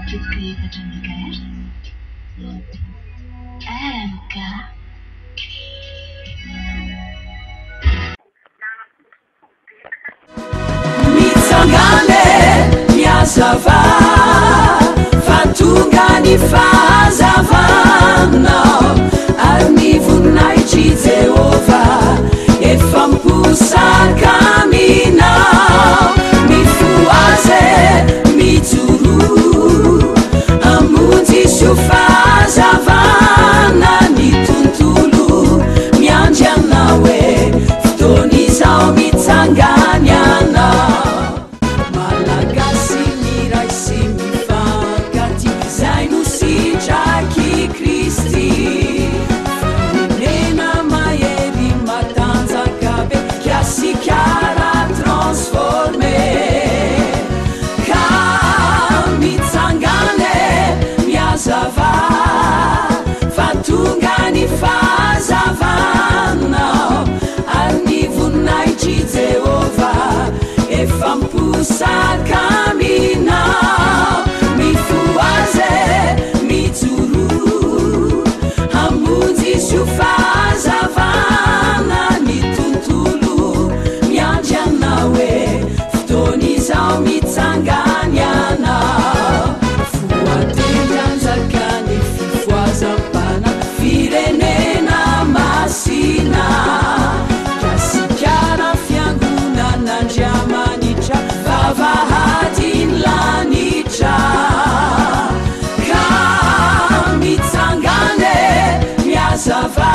Efatra megahertz. RMK. Mitsangane miazava fatungani fazavanao ary ny voninahitry Jehovah efa mipusaka aminao mifoaze mijoro amonjy sy fahazavana ny tontolo miandry anao e fotoan'izao mitsangany anao malagasy miray sy mifankaty zay no sitraky Kristy firenena mahery matanjaka be kiasikara transforme ka mitsangane miazava fatonga ny fahazavanao ary ny voninahitry Jehovah efa mipusaka aminao mifoaze mijoro hamonjy sy fahazavana ny tontolo miandry anao e fotoan'izao mitsangany anao foateny anjakany fifoazam-pana firenena masina kasikara fiangonan'Andriamanitra vavahadiny lanitra ka mitsangane miazava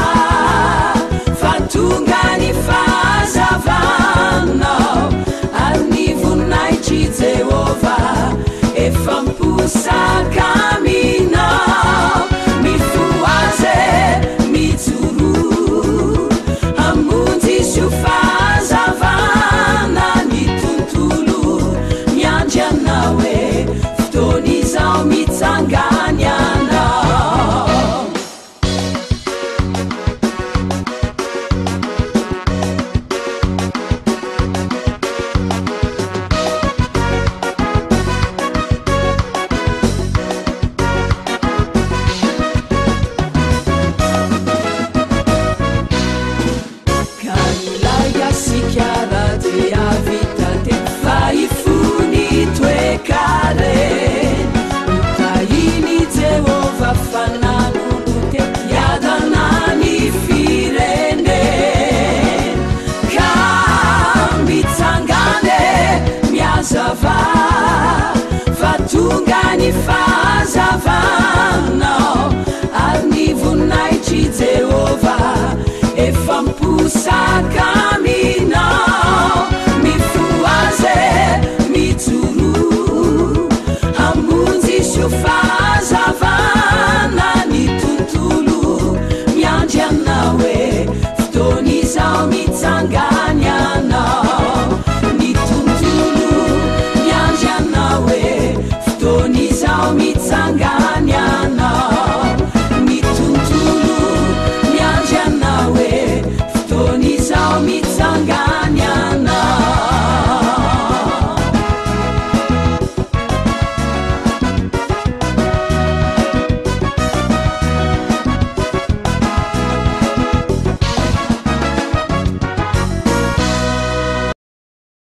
fatonga ny fahazavanao ary ny voninahitry Jehovah efa mipusaka aminao mifoaze mijoro hamonjy sy fahazavana ny tontolo miandry anao e fotoan'izao mitsangany anao fatonga ny fahazavanao ary ny voninahitry Jehovah efa mipusaka aminao mifoaze mijoro hamonjy sy fahazavana ny tontolo miandry anao e fotoan'izao mitsangany anao ny tontolo miandry anao e fotoan'izao mitsangany anao